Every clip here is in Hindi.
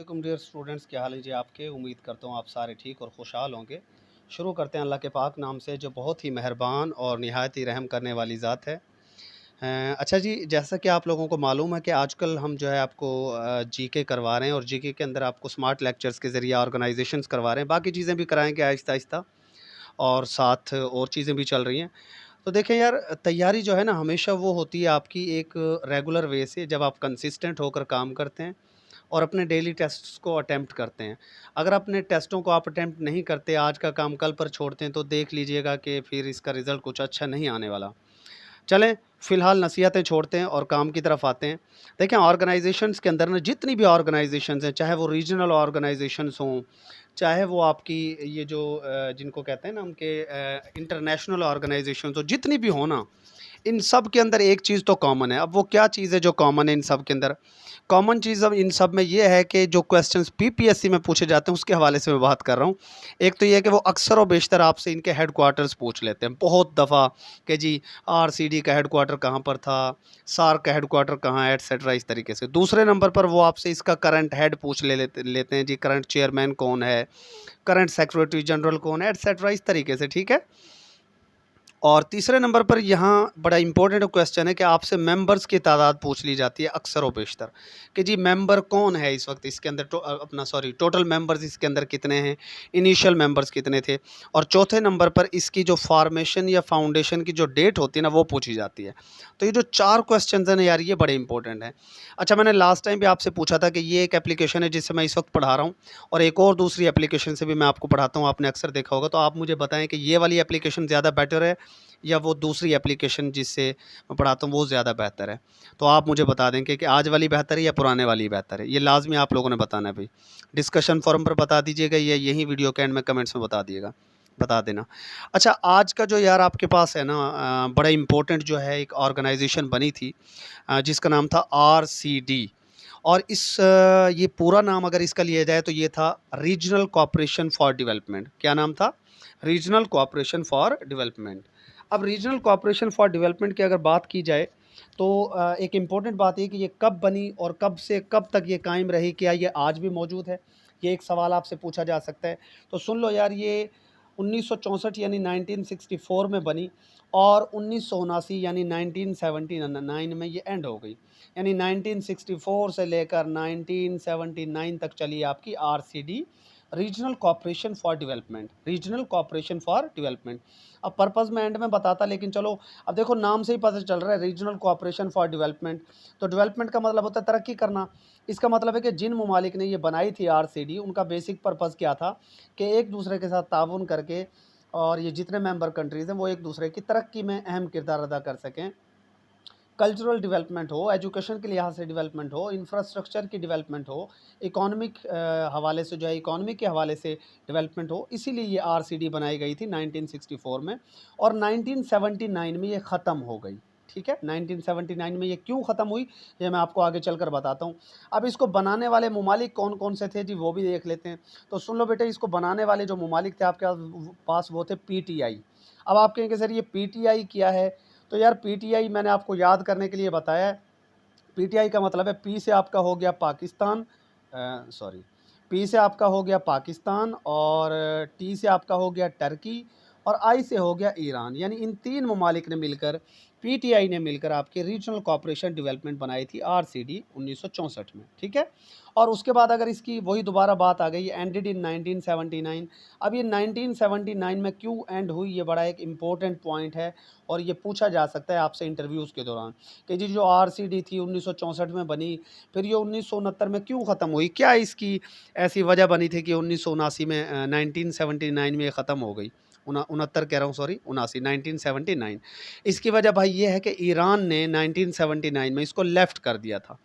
वालेकुम डियर स्टूडेंट्स, क्या हाल है जी आपके। उम्मीद करता हूँ आप सारे ठीक और खुशहाल होंगे। शुरू करते हैं अल्लाह के पाक नाम से जो बहुत ही मेहरबान और निहायत ही रहम करने वाली ज़ात है। अच्छा जी, जैसा कि आप लोगों को मालूम है कि आजकल हम जो है आपको जीके करवा रहे हैं और जीके के अंदर आपको स्मार्ट लेक्चर्स के ज़रिए ऑर्गेनाइजेशंस करवा रहे हैं, बाकी चीज़ें भी कराएंगे आहिस्ता आहिस्ता और साथ और चीज़ें भी चल रही हैं। तो देखें यार, तैयारी जो है ना हमेशा वो होती है आपकी एक रेगुलर वे से, जब आप कंसिस्टेंट होकर काम करते हैं और अपने डेली टेस्ट्स को अटेम्प्ट करते हैं। अगर अपने टेस्टों को आप अटेम्प्ट नहीं करते, आज का काम कल पर छोड़ते हैं, तो देख लीजिएगा कि फिर इसका रिज़ल्ट कुछ अच्छा नहीं आने वाला। चलें, फ़िलहाल नसीहतें छोड़ते हैं और काम की तरफ आते हैं। देखें, ऑर्गनाइज़ेशंस के अंदर ना जितनी भी ऑर्गनाइज़ेशंस हैं, चाहे वो रीजनल ऑर्गनाइज़ेशंस हों, चाहे वो आपकी ये जो जिनको कहते हैं ना उनके इंटरनेशनल ऑर्गनाइज़ेशंस हों, जितनी भी हो ना, इन सब के अंदर एक चीज़ तो कॉमन है। अब वो क्या चीज़ है जो कॉमन है इन सब के अंदर? कॉमन चीज़ अब इन सब में ये है कि जो क्वेश्चंस पीपीएससी में पूछे जाते हैं उसके हवाले से मैं बात कर रहा हूँ। एक तो ये है कि वो अक्सर और बेशतर आपसे इनके हेडक्वार्टर्स पूछ लेते हैं बहुत दफ़ा कि जी आरसीडी का हेडक्वार्टर कहाँ पर था, सार्क का हेडक्वार्टर कहाँ है, एटसेट्रा इस तरीके से। दूसरे नंबर पर वो आपसे इसका करंट हेड पूछ लेते हैं जी, करंट चेयरमैन कौन है, करंट सेक्रेटरी जनरल कौन है, एटसेट्रा इस तरीके से, ठीक है? और तीसरे नंबर पर यहाँ बड़ा इंपॉर्टेंट क्वेश्चन है कि आपसे मेंबर्स की तादाद पूछ ली जाती है अक्सर और बेशतर कि जी मेंबर कौन है इस वक्त इसके अंदर, अपना सॉरी, टोटल मेंबर्स इसके अंदर कितने हैं, इनिशियल मेंबर्स कितने थे। और चौथे नंबर पर इसकी जो फॉर्मेशन या फाउंडेशन की जो डेट होती है ना वो पूछी जाती है। तो ये जो चार क्वेश्चन हैं ना यार, ये बड़े इंपॉर्टेंट हैं। अच्छा, मैंने लास्ट टाइम भी आपसे पूछा था कि ये एक एप्लीकेशन है जिससे मैं इस वक्त पढ़ा रहा हूँ और एक और दूसरी एप्लीकेशन से भी मैं आपको पढ़ाता हूँ, आपने अक्सर देखा होगा। तो आप मुझे बताएं कि ये वाली एप्लीकेशन ज़्यादा बेटर है या वो दूसरी एप्लीकेशन जिससे मैं पढ़ाता हूँ वो ज़्यादा बेहतर है। तो आप मुझे बता दें कि आज वाली बेहतर है या पुराने वाली बेहतर है। ये लाज़मी आप लोगों ने बताना है भाई। डिस्कशन फोरम पर बता दीजिएगा या यहीं वीडियो के एंड में कमेंट्स में बता देना। अच्छा, आज का जो यार आपके पास है ना बड़ा इम्पोर्टेंट जो है एक ऑर्गेनाइजेशन बनी थी जिसका नाम था आरसीडी। और ये पूरा नाम अगर इसका लिया जाए तो ये था रीजनल कोऑपरेशन फॉर डेवलपमेंट। क्या नाम था? Regional cooperation for development. अब रीजनल कोऑपरेशन फॉर डेवलपमेंट की अगर बात की जाए तो एक इम्पॉर्टेंट बात ये कि ये कब बनी और कब से कब तक ये कायम रही, क्या ये आज भी मौजूद है? ये एक सवाल आपसे पूछा जा सकता है। तो सुन लो यार, ये 1964 यानी 1964 में बनी और 1979 यानी 1979 में ये एंड हो गई। यानी 1964 से लेकर 1979 तक चली आपकी RCD, regional cooperation for development. Regional cooperation for development. अब पर्पस में एंड में बताता, लेकिन चलो अब देखो नाम से ही पता चल रहा है रीजनल कोऑपरेशन फॉर डेवलपमेंट। तो डेवलपमेंट का मतलब होता है तरक्की करना। इसका मतलब है कि जिन ममालिक ने ये बनाई थी आरसीडी, उनका बेसिक पर्पस क्या था कि एक दूसरे के साथ ताउन करके और ये जितने मेंबर कंट्रीज़ हैं वो एक दूसरे की तरक्की में अहम किरदार अदा कर सकें। कल्चरल डेवलपमेंट हो, एजुकेशन के लिहाज से डेवलपमेंट हो, इंफ्रास्ट्रक्चर की डेवलपमेंट हो, इकोनॉमिक हवाले से जो है इकोनॉमी के हवाले से डेवलपमेंट हो, इसीलिए ये आरसीडी बनाई गई थी 1964 में और 1979 में ये ख़त्म हो गई। ठीक है, 1979 में ये क्यों ख़त्म हुई ये मैं आपको आगे चलकर बताता हूँ। अब इसको बनाने वाले ममालिक कौन कौन से थे जी, वो भी देख लेते हैं। तो सुन लो बेटे, इसको बनाने वाले जो ममालिक थे आपके पास वो थे पीटीआई। अब आप कहेंगे सर ये पीटीआई क्या है? तो यार पीटीआई मैंने आपको याद करने के लिए बताया है। पीटीआई का मतलब है, पी से आपका हो गया पाकिस्तान, सॉरी, पी से आपका हो गया पाकिस्तान और टी से आपका हो गया टर्की और आई से हो गया ईरान। यानी इन तीन ममालिक ने मिलकर, पीटीआई ने मिलकर आपके रीजनल कोऑपरेशन डेवलपमेंट बनाई थी आरसीडी 1964 में। ठीक है, और उसके बाद अगर इसकी वही दोबारा बात आ गई, एंडेड इन 1979। अब ये 1979 में क्यों एंड हुई, ये बड़ा एक इम्पोर्टेंट पॉइंट है और ये पूछा जा सकता है आपसे इंटरव्यूज़ के दौरान कि जी जो आरसीडी थी 1964 में बनी, फिर ये 1969 में क्यों ख़त्म हुई? क्या इसकी ऐसी वजह बनी थी कि 1979 में 1979 में ये ख़त्म हो गई? 69 कह रहा हूँ, सॉरी 79, 1979। इसकी वजह भाई ये है कि ईरान ने 1979 में इसको लेफ़्ट कर दिया था।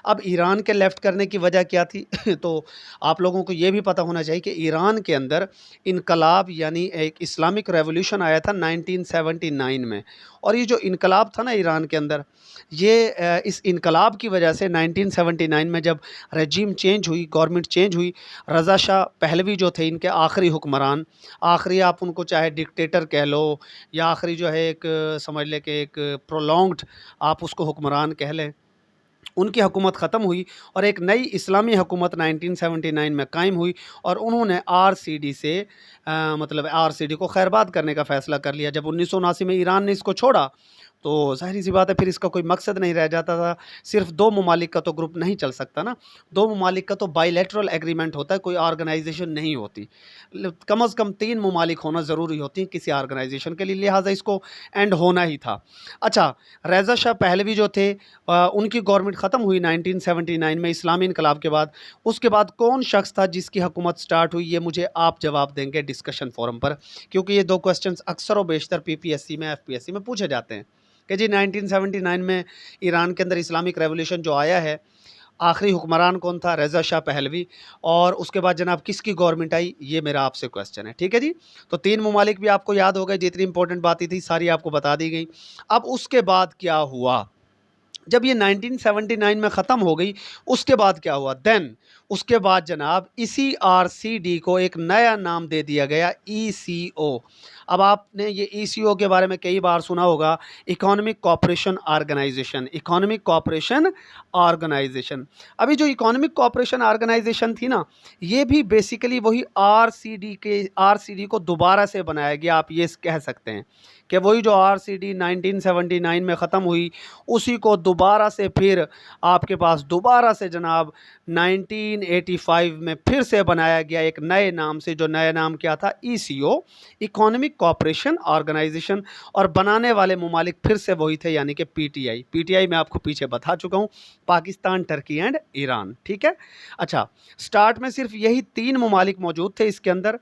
अब ईरान के लेफ़्ट करने की वजह क्या थी? तो आप लोगों को ये भी पता होना चाहिए कि ईरान के अंदर इनकलाब यानी एक इस्लामिक रेवोल्यूशन आया था 1979 में। और ये जो इनकलाब था ना ईरान के अंदर, ये इस इनकलाब की वजह से 1979 में जब रेजीम चेंज हुई, गवर्नमेंट चेंज हुई, रज़ा शाह पहलवी जो थे इनके आखिरी हुक्मरान, आखिरी आप उनको चाहे डिक्टेटर कह लो या आखिरी जो है एक समझ लें कि एक प्रोलॉन्ग्ड आप उसको हुक्मरान कह लें, उनकी हुकूमत ख़त्म हुई और एक नई इस्लामी हुकूमत 1979 में कायम हुई और उन्होंने आरसीडी से मतलब आरसीडी को खैरबाद करने का फ़ैसला कर लिया। जब 1979 में ईरान ने इसको छोड़ा, तो ज़ाहिर-सी बात है फिर इसका कोई मकसद नहीं रह जाता था। सिर्फ़ 2 ममालिक का तो ग्रुप नहीं चल सकता ना, 2 ममालिक का तो बायलैटरल एग्रीमेंट होता है, कोई ऑर्गनाइज़ेशन नहीं होती। कम से कम 3 ममालिक होना ज़रूरी होती हैं किसी ऑर्गनाइज़ेशन के लिए, लिहाज़ा इसको एंड होना ही था। अच्छा, रज़ा शाह पहलवी जो थे उनकी गवर्नमेंट ख़त्म हुई 1979 में इस्लामी इनकलाब के बाद। उसके बाद कौन शख्स था जिसकी हुकूमत स्टार्ट हुई, ये मुझे आप जवाब देंगे डिस्कशन फोरम पर, क्योंकि ये 2 क्वेश्चंस अक्सर व बेशतर पीपीएससी में, एफपीएससी में पूछे जाते हैं कि जी 1979 में ईरान के अंदर इस्लामिक रेवोल्यूशन जो आया है, आखिरी हुक्मरान कौन था? रज़ा शाह पहलवी। और उसके बाद जनाब किसकी गवर्नमेंट आई? ये मेरा आपसे क्वेश्चन है, ठीक है जी। तो 3 ममालिक भी आपको याद हो गए, जितनी इंपॉर्टेंट बातें थी सारी आपको बता दी गई। अब उसके बाद क्या हुआ? जब ये 1979 में ख़त्म हो गई, उसके बाद क्या हुआ? देन उसके बाद जनाब इसी आरसीडी को एक नया नाम दे दिया गया, ईसीओ। अब आपने ये ईसीओ के बारे में कई बार सुना होगा, economic cooperation organisation, economic cooperation organisation. अभी जो इकोनॉमिक कोऑपरेशन ऑर्गेनाइजेशन थी ना, ये भी बेसिकली वही आरसीडी को दोबारा से बनाया गया, आप ये कह सकते हैं कि वही जो आरसीडी 1979 में ख़त्म हुई, उसी को दोबारा से फिर आपके पास दोबारा से जनाब 1985 में फिर से बनाया गया एक नए नाम से, जो नया नाम क्या था? ECO, economic cooperation organisation. और बनाने वाले ममालिक फिर से वही थे, यानी कि पीटीआई। पीटीआई मैं आपको पीछे बता चुका हूँ, पाकिस्तान, टर्की एंड ईरान, ठीक है। अच्छा, स्टार्ट में सिर्फ यही 3 ममालिक मौजूद थे इसके अंदर।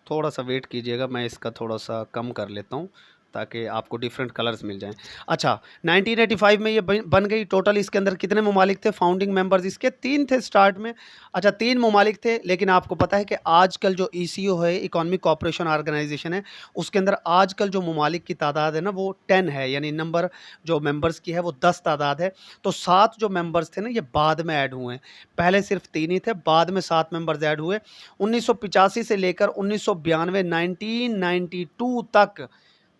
थोड़ा सा वेट कीजिएगा, मैं इसका थोड़ा सा कम कर लेता हूँ ताकि आपको डिफरेंट कलर्स मिल जाएं। अच्छा, 1985 में ये बन गई। टोटल इसके अंदर कितने ममालिक थे? फाउंडिंग मेंबर्स इसके 3 थे स्टार्ट में। अच्छा, 3 ममालिक थे, लेकिन आपको पता है कि आजकल जो ईसीओ है, इकोनॉमिक कोऑपरेशन ऑर्गेनाइजेशन है, उसके अंदर आजकल जो ममालिक की तादाद है ना, वो 10 है, यानी नंबर जो मेंबर्स की है वो 10 तादाद है। तो 7 जो मेंबर्स थे ना, ये बाद में ऐड हुए हैं। पहले सिर्फ 3 ही थे, बाद में 7 मेंबर्स ऐड हुए। 1985 से लेकर 1992 1992 तक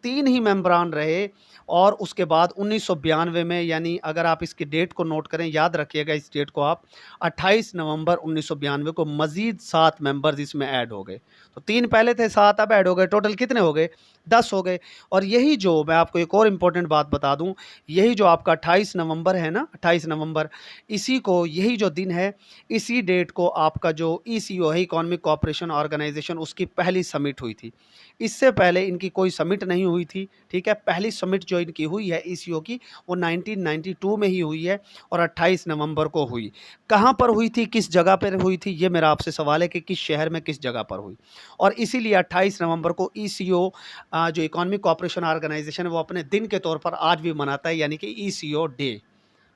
3 ही मेंबरान रहे। और उसके बाद 1992 में, यानी अगर आप इसकी डेट को नोट करें, याद रखिएगा इस डेट को आप, 28 नवंबर 1992 को मज़ीद 7 मेंबर्स इसमें ऐड हो गए। तो 3 पहले थे, 7 अब ऐड हो गए, टोटल कितने हो गए? 10 हो गए। और यही जो मैं आपको एक और इम्पोर्टेंट बात बता दूं, यही जो आपका 28 नवंबर है ना, 28 नवंबर, इसी को, यही जो दिन है, इसी डेट को आपका जो ईसीओ है, इकोनॉमिक कोऑपरेशन ऑर्गेनाइजेशन, उसकी पहली समिट हुई थी। इससे पहले इनकी कोई समिट नहीं हुई थी, ठीक है। पहली समिट जो इनकी हुई है ईसीओ की, वो 1992 में ही हुई है और 28 नवंबर को हुई। कहाँ पर हुई थी, किस जगह पर हुई थी, ये मेरा आपसे सवाल है कि किस शहर में, किस जगह पर हुई। और इसीलिए 28 नवंबर को ईसीओ जो इकोनॉमिक कोऑपरेशन ऑर्गेनाइजेशन है, वो अपने दिन के तौर पर आज भी मनाता है, यानी कि ईसीओ डे।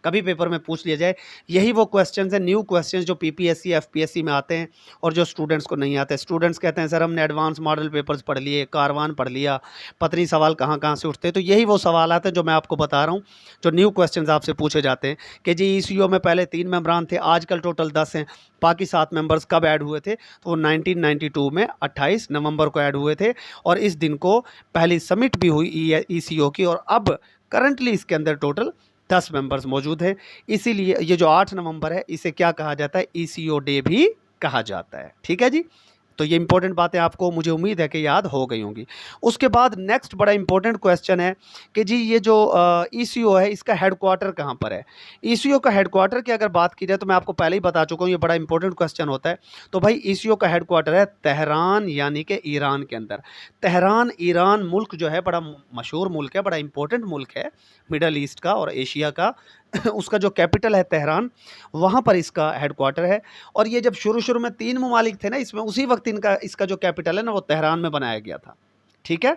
कभी पेपर में पूछ लिया जाए, यही वो क्वेश्चंस हैं, न्यू क्वेश्चंस जो पीपीएससी एफपीएससी में आते हैं और जो स्टूडेंट्स को नहीं आते। स्टूडेंट्स कहते हैं सर हमने एडवांस मॉडल पेपर्स पढ़ लिए, कारवान पढ़ लिया, पता नहीं सवाल कहाँ कहाँ से उठते हैं। तो यही वो सवाल आते हैं जो मैं आपको बता रहा हूँ, जो न्यू क्वेश्चंस आपसे पूछे जाते हैं कि जी ईसीओ में पहले 3 मेंबरान थे, आजकल टोटल 10 हैं, बाकी 7 मेंबर्स कब ऐड हुए थे? तो वो 1992 में 28 नवंबर को ऐड हुए थे। और इस दिन को पहली समिट भी हुई ईसीओ की। और अब करंटली इसके अंदर टोटल 10 मेंबर्स मौजूद हैं। इसीलिए ये जो 8 नवंबर है, इसे क्या कहा जाता है? ईसीओ डे भी कहा जाता है, ठीक है जी। तो ये इंपॉर्टेंट बातें आपको, मुझे उम्मीद है कि याद हो गई होंगी। उसके बाद नेक्स्ट बड़ा इंपॉर्टेंट क्वेश्चन है कि जी ये जो ईसीओ है, इसका हेडक्वार्टर कहाँ पर है? ईसीओ का हेडक्वार्टर की अगर बात की जाए, तो मैं आपको पहले ही बता चुका हूँ, ये बड़ा इंपॉर्टेंट क्वेश्चन होता है। तो भाई ईसीओ का हेडक्वार्टर है तेहरान, यानी कि ईरान के अंदर। तेहरान, ईरान मुल्क जो है बड़ा मशहूर मुल्क है, बड़ा इंपॉर्टेंट मुल्क है मिडल ईस्ट का और एशिया का। उसका जो कैपिटल है तेहरान, वहाँ पर इसका हेडक्वार्टर है। और ये जब शुरू में 3 ममालिक थे ना इसमें, उसी वक्त इसका जो कैपिटल है ना, वो तेहरान में बनाया गया था, ठीक है।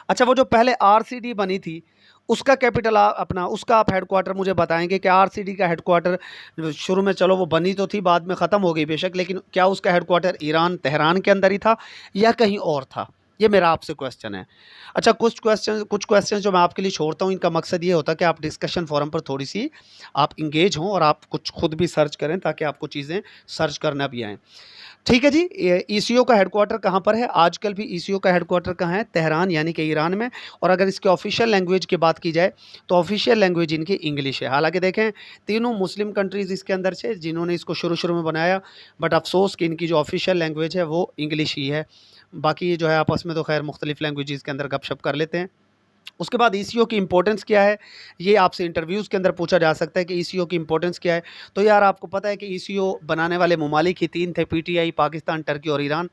अच्छा, वो जो पहले आरसीडी बनी थी, उसका कैपिटल अपना, उसका आप हेडक्वार्टर मुझे बताएंगे कि आरसीडी का हेडक्वार्टर शुरू में, चलो वो बनी तो थी, बाद में ख़त्म हो गई बेशक, लेकिन क्या उसका हेडक्वार्टर ईरान तेहरान के अंदर ही था या कहीं और था? ये मेरा आपसे क्वेश्चन है। अच्छा, कुछ क्वेश्चन जो मैं आपके लिए छोड़ता हूँ, इनका मकसद ये होता है कि आप डिस्कशन फोरम पर थोड़ी-सी आप एंगेज हों और आप कुछ खुद भी सर्च करें ताकि आपको चीज़ें सर्च करना भी आएँ। ठीक है जी, ये ईसीओ का हेडक्वार्टर कहाँ पर है? आजकल भी ईसीओ का हेडक्वार्टर कहाँ है? तेहरान यानी कि ईरान में। और अगर इसके ऑफ़िशियल लैंग्वेज की बात की जाए, तो ऑफ़िशियल लैंग्वेज इनकी इंग्लिश है। हालाँकि देखें, तीनों मुस्लिम कंट्रीज़ इसके अंदर से जिन्होंने इसको शुरू-शुरू में बनाया, बट अफ़सोस कि इनकी जो ऑफ़िशियल लैंग्वेज है वो इंग्लिश ही है। बाकी ये जो है आपस में तो ख़ैर मुख्तलिफ़ लैंग्वेजेज़ के अंदर गपशप कर लेते हैं। उसके बाद ईसीओ की इम्पोर्टेंस क्या है? ये आपसे इंटरव्यूज़ के अंदर पूछा जा सकता है कि ईसीओ की इम्पोर्टेंस क्या है? तो यार आपको पता है कि ईसीओ बनाने वाले ममालिक ही 3 थे, पीटीआई, पाकिस्तान, टर्की और ईरान।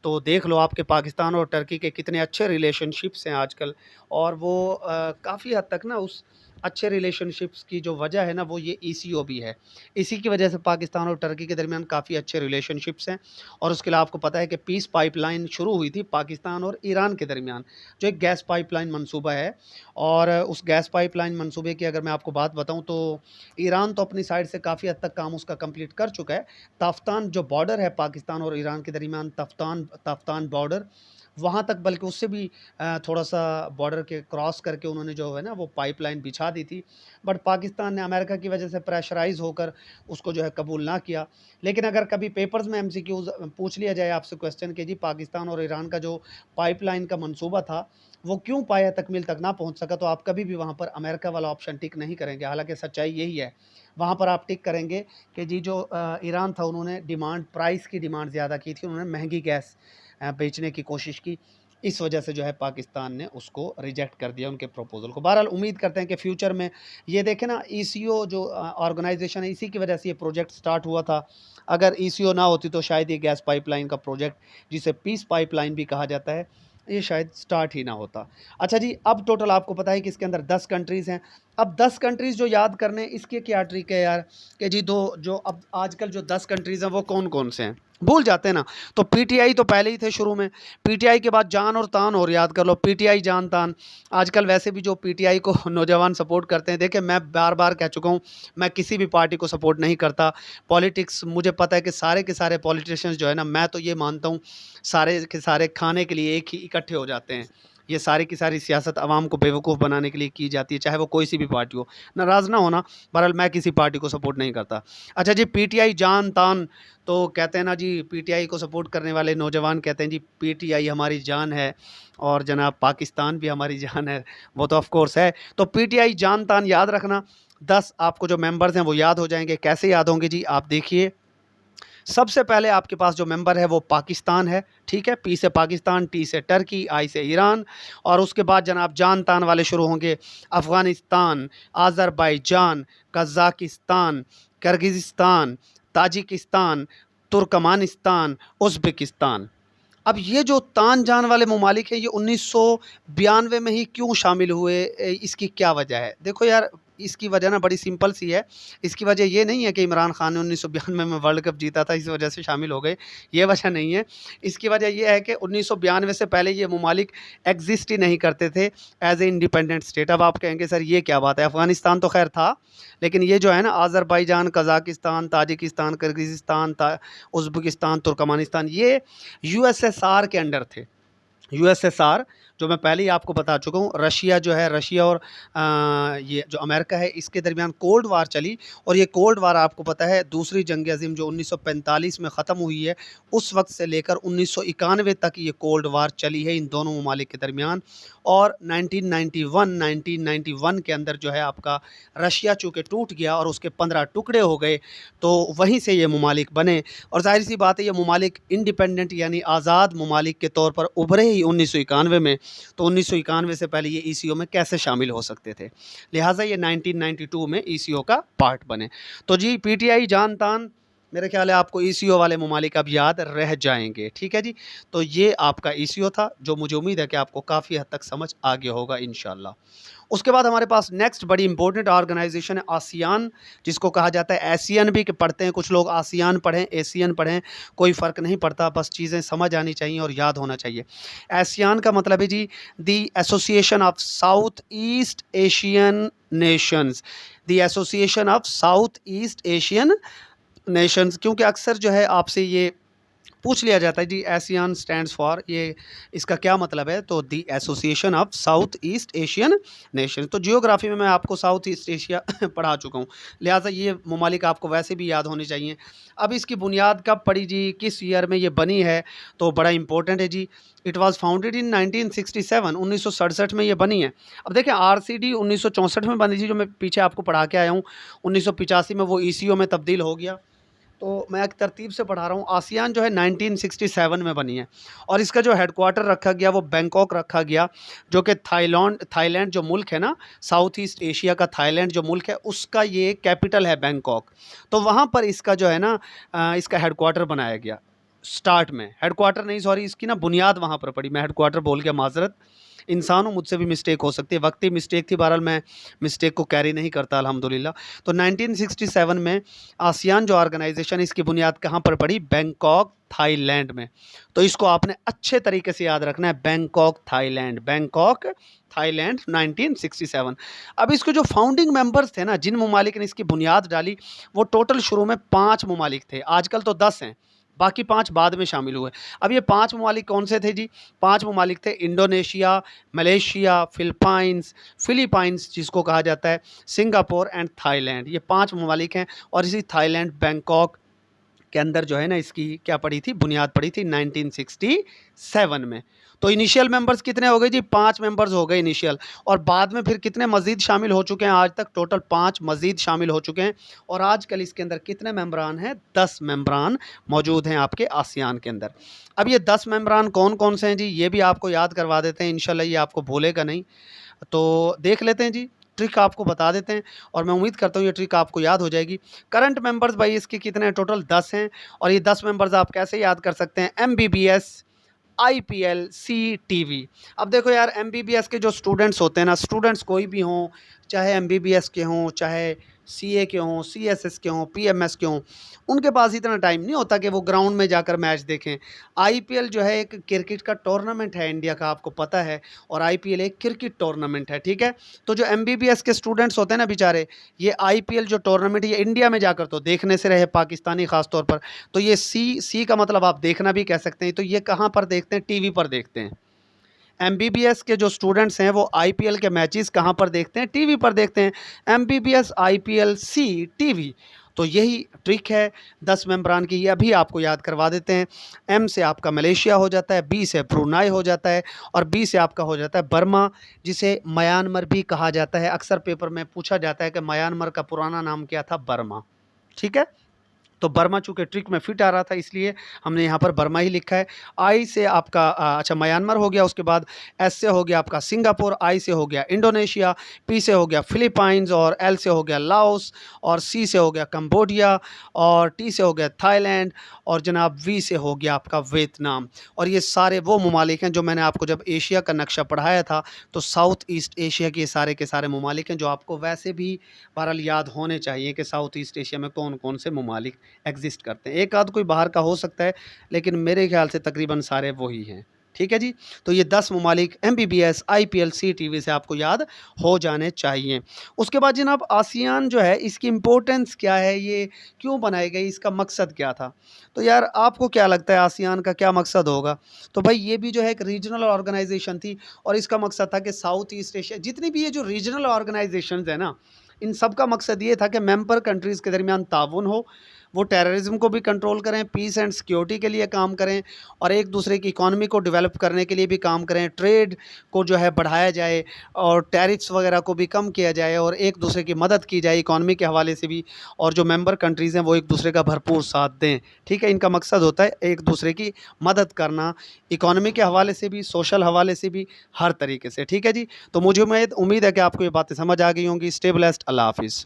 तो देख लो आपके पाकिस्तान और टर्की के कितने अच्छे रिलेशनशिप्स हैं आजकल। और वो काफ़ी हद तक ना उस अच्छे रिलेशनशिप्स की जो वजह है ना, वो ये ईसीओ भी है। इसी की वजह से पाकिस्तान और टर्की के दरमियान काफ़ी अच्छे रिलेशनशिप्स हैं। और उसके अलावा आपको पता है कि पीस पाइपलाइन शुरू हुई थी पाकिस्तान और ईरान के दरमियान, जो एक गैस पाइपलाइन मंसूबा है। और उस गैस पाइपलाइन मंसूबे की अगर मैं आपको बात बताऊँ, तो ईरान तो अपनी साइड से काफ़ी हद तक काम उसका कंप्लीट कर चुका है। ताफ्तान जो बॉर्डर है पाकिस्तान और ईरान के दरमियान, ताफ्तान ताफ्तान बॉर्डर, वहाँ तक बल्कि उससे भी थोड़ा-सा बॉर्डर के क्रॉस करके उन्होंने जो है ना वो पाइपलाइन बिछा दी थी। बट पाकिस्तान ने अमेरिका की वजह से प्रेशराइज़ होकर उसको जो है कबूल ना किया। लेकिन अगर कभी पेपर्स में एमसीक्यूज़ पूछ लिया जाए आपसे क्वेश्चन कि जी पाकिस्तान और ईरान का जो पाइपलाइन का मंसूबा था, वो क्यों पाया तकमील तक ना पहुँच सका, तो आप कभी भी वहाँ पर अमेरिका वाला ऑप्शन टिक नहीं करेंगे। हालाँकि सच्चाई यही है। वहाँ पर आप टिक करेंगे कि जी जो ईरान था उन्होंने प्राइस की डिमांड ज़्यादा की थी, उन्होंने महँगी गैस बेचने की कोशिश की। इस वजह से जो है पाकिस्तान ने उसको रिजेक्ट कर दिया उनके प्रपोज़ल को। बहरहाल उम्मीद करते हैं कि फ्यूचर में ये देखें ना, ईसीओ जो ऑर्गेनाइज़ेशन है, इसी की वजह से ये प्रोजेक्ट स्टार्ट हुआ था। अगर ईसीओ ना होती तो शायद ये गैस पाइपलाइन का प्रोजेक्ट, जिसे पीस पाइपलाइन भी कहा जाता है, ये शायद स्टार्ट ही ना होता। अच्छा जी, अब टोटल आपको पता है कि इसके अंदर 10 कंट्रीज़ हैं। अब 10 कंट्रीज़ जो याद करने, इसके क्या ट्रिक है यार, कि जी दो जो अब आजकल जो 10 कंट्रीज़ हैं वो कौन-कौन से हैं? भूल जाते हैं ना। तो पीटीआई तो पहले ही थे शुरू में, पीटीआई के बाद जान और तान और याद कर लो, पीटीआई, जान, तान। आजकल वैसे भी जो पीटीआई को नौजवान सपोर्ट करते हैं, देखिए मैं बार-बार कह चुका हूँ, मैं किसी भी पार्टी को सपोर्ट नहीं करता। पॉलिटिक्स मुझे पता है कि सारे के सारे पॉलिटिशियंस जो है ना, मैं तो ये मानता हूँ, सारे के सारे खाने के लिए एक ही इकट्ठे हो जाते हैं। ये सारी की सारी सियासत आवाम को बेवकूफ़ बनाने के लिए की जाती है, चाहे वो कोई सी भी पार्टी हो। नाराज़ ना होना, बहरहाल मैं किसी पार्टी को सपोर्ट नहीं करता। अच्छा जी, पीटीआई, जान, तान, तो कहते हैं ना जी, पीटीआई को सपोर्ट करने वाले नौजवान कहते हैं जी पीटीआई हमारी जान है और जनाब पाकिस्तान भी हमारी जान है। वो तो ऑफ़ कोर्स है। तो पीटीआई, जान, तान याद रखना। 10 आपको जो मेंबर्स हैं वो याद हो जाएँगे। कैसे याद होंगे जी, आप देखिए। सबसे पहले आपके पास जो मेंबर है वो पाकिस्तान है, ठीक है? पी से पाकिस्तान, टी से टर्की, आई से ईरान। और उसके बाद जनाब जान तान वाले शुरू होंगे। Afghanistan, Azerbaijan, Kazakhstan, Kyrgyzstan, Tajikistan, Turkmenistan, Uzbekistan. अब ये जो तान जान वाले ममालिक हैं, ये 1992 में ही क्यों शामिल हुए? इसकी क्या वजह है? देखो यार, इसकी वजह ना बड़ी सिंपल सी है। इसकी वजह ये नहीं है कि इमरान खान ने 1992 में वर्ल्ड कप जीता था, इस वजह से शामिल हो गए, ये वजह नहीं है। इसकी वजह ये है कि 1992 से पहले ये ममालिक एग्ज़िस्ट ही नहीं करते थे एज़ ए इंडिपेंडेंट स्टेट। अब आप कहेंगे सर ये क्या बात है? अफ़गानिस्तान तो ख़ैर था, लेकिन ये जो है ना Azerbaijan, Kazakhstan, Tajikistan, Kyrgyzstan, Uzbekistan, Turkmenistan, ये यूएसएसआर के अंडर थे। यूएसएसआर, जो मैं पहले ही आपको बता चुका हूँ, रशिया जो है, रशिया और ये जो अमेरिका है, इसके दरमियान कोल्ड वार चली। और ये कोल्ड वार आपको पता है दूसरी जंग अज़ीम जो 1945 में ख़त्म हुई है, उस वक्त से लेकर 1991 तक ये कोल्ड वार चली है इन दोनों ममालिक के दरमियान। और 1991 के अंदर जो है आपका रशिया चूँकि टूट गया और उसके 15 टुकड़े हो गए, तो वहीं से ये ममालिक बने। और ज़ाहिर सी बात है, ये ममालिक इंडिपेंडेंट यानी आज़ाद ममालिक के तौर पर उभरे ही 1991 में। तो 1991 से पहले ये ईसीओ में कैसे शामिल हो सकते थे? लिहाजा ये 1992 में ईसीओ का पार्ट बने। तो जी पीटीआई, जान तान, मेरे ख्याल है आपको ईसीओ वाले ममालिक अब याद रह जाएंगे। ठीक है जी। तो ये आपका ईसीओ था, जो मुझे उम्मीद है कि आपको काफ़ी हद तक समझ आ गया होगा इंशाल्लाह। उसके बाद हमारे पास नेक्स्ट बड़ी इंपॉर्टेंट ऑर्गेनाइजेशन है आसियान, जिसको कहा जाता है एशियन भी पढ़ते हैं कुछ लोग, आसियान पढ़ें, एशियन पढ़ें, कोई फ़र्क नहीं पड़ता, बस चीज़ें समझ आनी चाहिए और याद होना चाहिए। एशियान का मतलब है जी the Association of South East Asian Nations, the Association of South East Asian Nations. क्योंकि अक्सर जो है आपसे ये पूछ लिया जाता है जी ASEAN स्टैंड्स फॉर, ये इसका क्या मतलब है, तो the Association of South East Asian Nation. तो जियोग्राफी में मैं आपको साउथ ईस्ट एशिया पढ़ा चुका हूँ, लिहाजा ये ममालिक आपको वैसे भी याद होने चाहिए। अब इसकी बुनियाद कब पड़ी जी, किस ईयर में ये बनी है, तो बड़ा इंपॉर्टेंट है जी। इट वाज फाउंडेड इन 1967, 1967 में ये बनी है। अब देखें RCD 1964 में बनी थी, जो मैं पीछे आपको पढ़ा के आया हूँ। 1985 में वो ECO में तब्दील हो गया। तो मैं एक तरतीब से पढ़ा रहा हूँ। आसियान जो है 1967 में बनी है, और इसका जो हेडक्वार्टर रखा गया वो बैंकॉक रखा गया, जो कि थाईलैंड जो मुल्क है ना, साउथ ईस्ट एशिया का थाईलैंड जो मुल्क है, उसका ये कैपिटल है बैंकॉक। तो वहाँ पर इसका जो है ना इसका हेडक्वार्टर बनाया गया। स्टार्ट में हेडक्वार्टर नहीं, सॉरी, इसकी ना बुनियाद वहाँ पर पड़ी। मैं हेडक्वार्टर बोल गया, माजरत। इंसान हूँ, मुझसे भी मिस्टेक हो सकती है, वक्ती मिस्टेक थी, बहरहाल मैं मिस्टेक को कैरी नहीं करता अल्हम्दुलिल्लाह। तो 1967 में आसियान जो ऑर्गेनाइजेशन, इसकी बुनियाद कहाँ पर पड़ी, बैंकॉक थाईलैंड में। तो इसको आपने अच्छे तरीके से याद रखना है, बैंकॉक थाईलैंड, बैंकॉक थाईलैंड 1967। अब इसके जो फाउंडिंग मेंबर्स थे ना, जिन ममालिक ने इसकी बुनियाद डाली, वो टोटल शुरू में 5 ममालिक थे, आजकल तो 10 हैं, बाकी 5 बाद में शामिल हुए। अब ये 5 ममालिक कौन से थे जी, 5 ममालिक थे इंडोनेशिया, मलेशिया, फिलीपाइंस जिसको कहा जाता है, सिंगापुर एंड थाईलैंड। ये 5 ममालिक हैं, और इसी थाईलैंड बैंकॉक के अंदर जो है ना इसकी क्या पड़ी थी, बुनियाद पड़ी थी 1967 में। तो इनिशियल मेंबर्स कितने हो गए जी, 5 मेंबर्स हो गए इनिशियल, और बाद में फिर कितने मजीद शामिल हो चुके हैं, आज तक टोटल 5 मजीद शामिल हो चुके हैं। और आजकल इसके अंदर कितने मेंबरान हैं, 10 मेंबरान मौजूद हैं आपके आसियान के अंदर। अब ये 10 मेंबरान कौन कौन से हैं जी, ये भी आपको याद करवा देते हैं, इंशाल्लाह ये आपको भूलेगा नहीं। तो देख लेते हैं जी, ट्रिक आपको बता देते हैं, और मैं उम्मीद करता हूँ ये ट्रिक आपको याद हो जाएगी। करंट मेंबर्स भाई इसके कितने हैं, टोटल 10 हैं, और ये 10 मेंबर्स आप कैसे याद कर सकते हैं, MBBS, IPL, CTV। अब देखो यार, MBBS के जो स्टूडेंट्स होते हैं ना, स्टूडेंट्स कोई भी हों, चाहे MBBS के हों, चाहे CA के हों, CSS के हों, PMS के हों, उनके पास इतना टाइम नहीं होता कि वो ग्राउंड में जाकर मैच देखें। IPL जो है एक क्रिकेट का टूर्नामेंट है इंडिया का, आपको पता है, और IPL एक क्रिकेट टूर्नामेंट है, ठीक है। तो जो MBBS के स्टूडेंट्स होते हैं ना बेचारे, ये IPL जो टूर्नामेंट ये इंडिया में जाकर तो देखने से रहे, पाकिस्तानी ख़ास तौर पर। तो ये सी का मतलब आप देखना भी कह सकते हैं। तो ये कहाँ पर देखते हैं, टीवी पर देखते हैं। MBBS के जो स्टूडेंट्स हैं वो IPL के मैचेस कहाँ पर देखते हैं, टीवी पर देखते हैं। MBBS IPL C TV. तो यही ट्रिक है 10 मेंबरान की, ये अभी आपको याद करवा देते हैं। M से आपका मलेशिया हो जाता है, B से ब्रुनाई हो जाता है, और B से आपका हो जाता है बर्मा, जिसे म्यांमार भी कहा जाता है। अक्सर पेपर में पूछा जाता है कि म्यांमार का पुराना नाम क्या था, बर्मा, ठीक है। तो बर्मा चूँकि ट्रिक में फिट आ रहा था, इसलिए हमने यहाँ पर बर्मा ही लिखा है। आई से आपका अच्छा म्यांमार हो गया, उसके बाद एस से हो गया आपका सिंगापुर, आई से हो गया इंडोनेशिया, पी से हो गया फिलीपाइंस, और एल से हो गया लाओस, और सी से हो गया कंबोडिया, और टी से हो गया थाईलैंड, और जनाब वी से हो गया आपका वियतनाम। और ये सारे वो ममालिक हैं जो मैंने आपको जब एशिया का नक्शा पढ़ाया था, तो साउथ ईस्ट एशिया के सारे ममालिक हैं, जो आपको वैसे भी बहरहाल याद होने चाहिए कि साउथ ईस्ट एशिया में कौन कौन से ममालिक एग्जिस्ट करते हैं। एक आध कोई बाहर का हो सकता है, लेकिन मेरे ख्याल से तकरीबन सारे वही हैं, ठीक है जी। तो ये 10 ममालिक MBBS IPL C टीवी से आपको याद हो जाने चाहिए। उसके बाद जनाब आसियान जो है, इसकी इम्पोर्टेंस क्या है, ये क्यों बनाई गई, इसका मकसद क्या था। तो यार आपको क्या लगता है आसियान का क्या मकसद होगा। तो भाई ये भी जो है एक रीजनल ऑर्गेनाइजेशन थी, और इसका मकसद था कि साउथ ईस्ट एशिया जितनी भी ये जो रीजनल ऑर्गेनाइजेशन है ना, इन सब का मकसद ये था कि मेंबर कंट्रीज़ के दरमियान ताउन हो, वो टेररिज्म को भी कंट्रोल करें, पीस एंड सिक्योरिटी के लिए काम करें, और एक दूसरे की इकॉनमी को डेवलप करने के लिए भी काम करें, ट्रेड को जो है बढ़ाया जाए, और टैरिफ्स वगैरह को भी कम किया जाए, और एक दूसरे की मदद की जाए इकॉनमी के हवाले से भी, और जो मेंबर कंट्रीज़ हैं वो एक दूसरे का भरपूर साथ दें, ठीक है। इनका मकसद होता है एक दूसरे की मदद करना, इकॉनमी के हवाले से भी, सोशल हवाले से भी, हर तरीके से, ठीक है जी। तो मुझे उम्मीद है कि आपको ये बातें समझ आ गई होंगी। स्टे ब्लेस्ड, अल्लाह हाफिज़।